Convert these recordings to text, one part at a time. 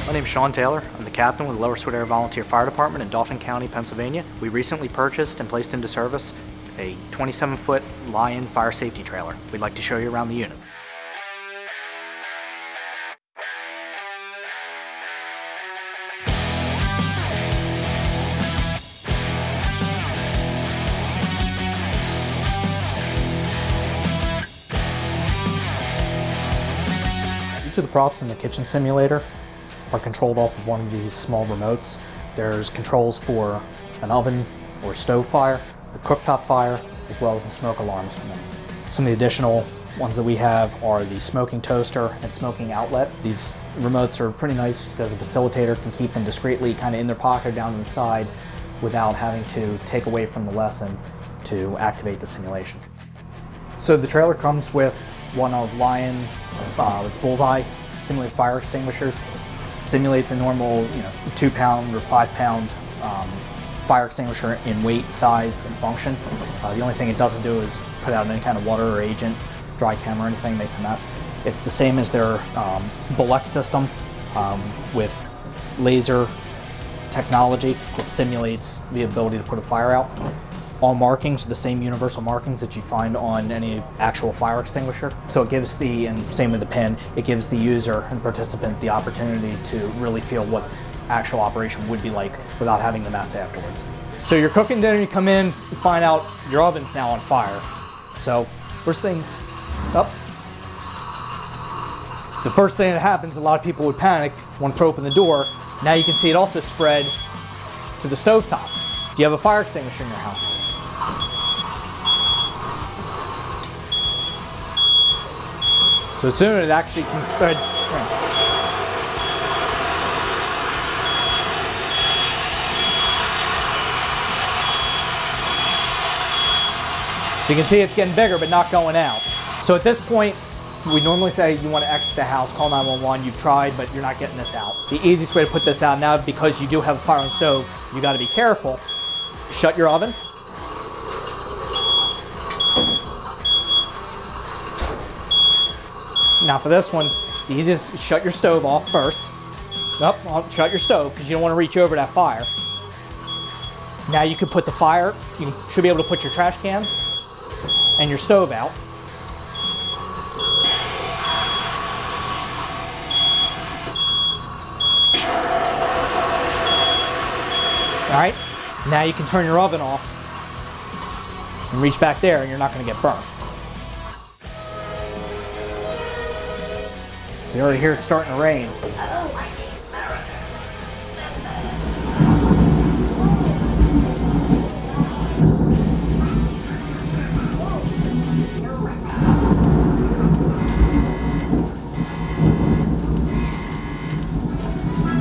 My name is Sean Taylor. I'm the captain with the Lower Swatara Volunteer Fire Department in Dauphin County, Pennsylvania. We recently purchased and placed into service a 27-foot Lion fire safety trailer. We'd like to show you around the unit. Each of the props in the kitchen simulator are controlled off of one of these small remotes. There's controls for an oven or stove fire, the cooktop fire, as well as the smoke alarms from them. Some of the additional ones that we have are the smoking toaster and smoking outlet. These remotes are pretty nice because the facilitator can keep them discreetly kind of in their pocket down to the side without having to take away from the lesson to activate the simulation. So the trailer comes with one of Lion, it's Bullseye simulated fire extinguishers. Simulates a normal, 2-pound or 5-pound fire extinguisher in weight, size, and function. The only thing it doesn't do is put out any kind of water or agent, dry chem or anything, makes a mess. It's the same as their Bullex system with laser technology that simulates the ability to put a fire out. All markings are the same universal markings that you'd find on any actual fire extinguisher. So it gives and same with the pin, it gives the user and participant the opportunity to really feel what actual operation would be like without having the mess afterwards. So you're cooking dinner, you come in, you find out your oven's now on fire. So first thing, the first thing that happens, a lot of people would panic, want to throw open the door. Now you can see it also spread to the stovetop. Do you have a fire extinguisher in your house? So soon it actually can spread. So you can see it's getting bigger but not going out. So at this point, we normally say you want to exit the house, call 911, you've tried, but you're not getting this out. The easiest way to put this out now, because you do have a fire on the stove, you got to be careful. Shut your oven. Now for this one, the easiest is shut your stove off first. Shut your stove because you don't want to reach over that fire. Now you can put the fire, you should be able to put your trash can and your stove out. All right, now you can turn your oven off and reach back there and you're not going to get burned. So you already hear it starting to rain.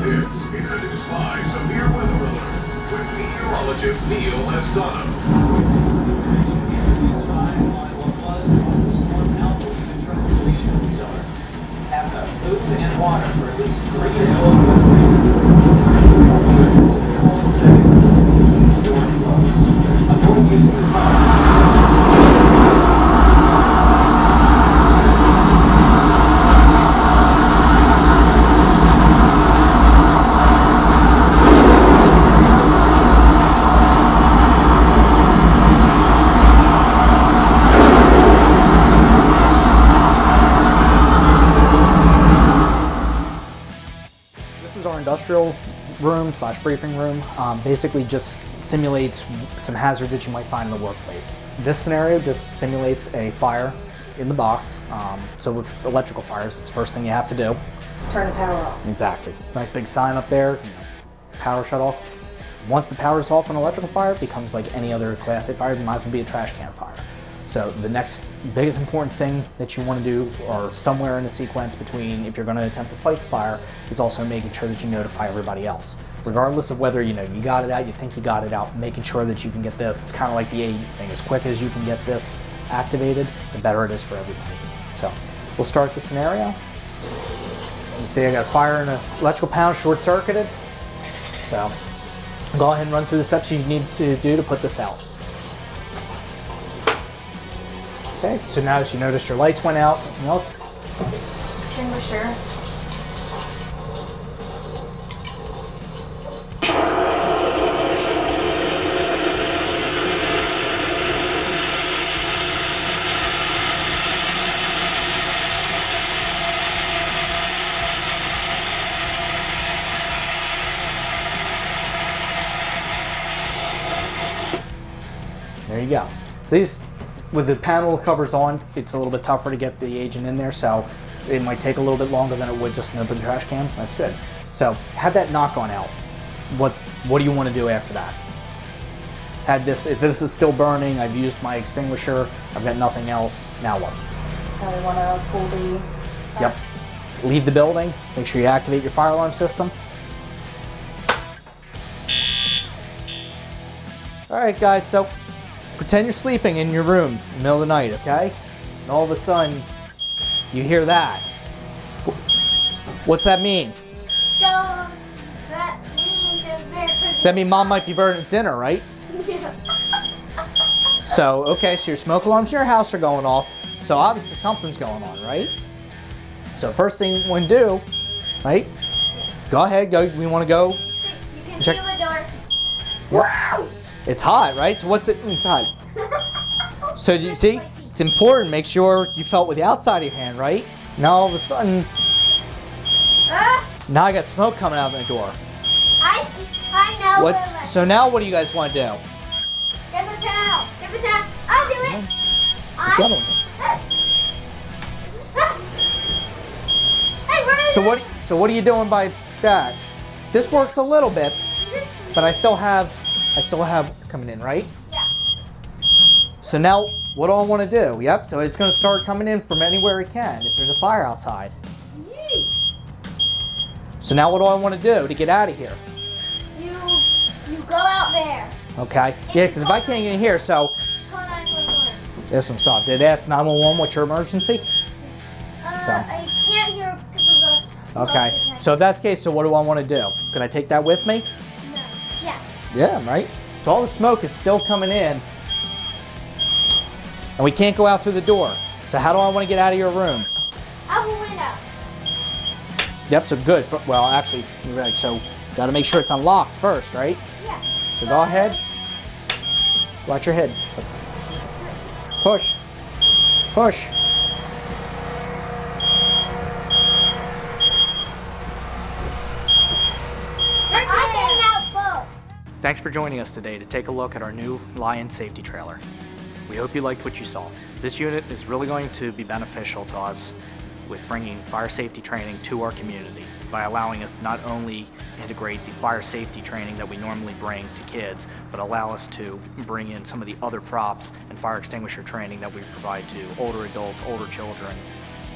This is a News 5 severe weather alert with meteorologist Neil Estano. Food and water for at least 3 Avoid using the Our industrial room / briefing room basically just simulates some hazards that you might find in the workplace. This scenario just simulates a fire in the box. So with electrical fires, it's the first thing you have to do. Turn the power off. Exactly. Nice big sign up there, power shut off. Once the power is off on an electrical fire, it becomes like any other Class A fire. It might as well be a trash can fire. So the next biggest important thing that you want to do, or somewhere in the sequence between if you're going to attempt to fight the fire, is also making sure that you notify everybody else. Regardless of whether you got it out, you think you got it out, making sure that you can get this. It's kind of like the AE thing. As quick as you can get this activated, the better it is for everybody. So we'll start the scenario. You see I got a fire in an electrical panel, short-circuited. So go ahead and run through the steps you need to do to put this out. Okay, so now as you notice your lights went out, anything else? Extinguisher. So these, with the panel covers on, it's a little bit tougher to get the agent in there, so it might take a little bit longer than it would just an open trash can. That's good. So have that knock gone out. What do you want to do after that? Had this, if this is still burning, I've used my extinguisher, I've got nothing else, now what? I want to pull the... Yep. Leave the building, make sure you activate your fire alarm system. Alright guys, so pretend you're sleeping in your room in the middle of the night, okay? And all of a sudden, you hear that. What's that mean? That means Does that mean mom might be burning dinner, right? Yeah. So, okay, so your smoke alarms in your house are going off. So obviously something's going on, right? So first thing you want to do, right? Go ahead, we want to go. You can Check. feel the door. Wow! It's hot, right? So what's it inside? So do you see? It's important. Make sure you felt with the outside of your hand, right? Now all of a sudden, now I got smoke coming out of the door. I know. So now what do you guys want to do? Get the towel. Get the towel. I'll do it. The other one. Hey, what is So what are you doing by that? This works a little bit, this? but I still have coming in, right? Yeah. So now what do I want to do? Yep, so it's going to start coming in from anywhere it can if there's a fire outside. Yee. So now what do I want to do to get out of here? You go out there. Okay. Yeah, because if I can't get in here, so Call 911. this one's soft. Did it ask 911 what's your emergency? I can't hear because of the smoke Okay. detector. So if that's the case, so what do I want to do? Can I take that with me? No. Yeah. Yeah, right? So all the smoke is still coming in. And we can't go out through the door. So how do I want to get out of your room? Out the window. Yep, so good. Well, actually, you're right. So got to make sure it's unlocked first, right? Yeah. So go ahead. Watch your head. Push. Push. I'm getting out both. Thanks for joining us today to take a look at our new Lion safety trailer. We hope you liked what you saw. This unit is really going to be beneficial to us with bringing fire safety training to our community by allowing us to not only integrate the fire safety training that we normally bring to kids, but allow us to bring in some of the other props and fire extinguisher training that we provide to older adults, older children,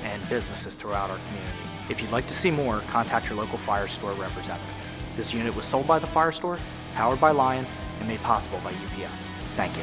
and businesses throughout our community. If you'd like to see more, contact your local FireStore representative. This unit was sold by the FireStore, powered by Lion, and made possible by UPS. Thank you.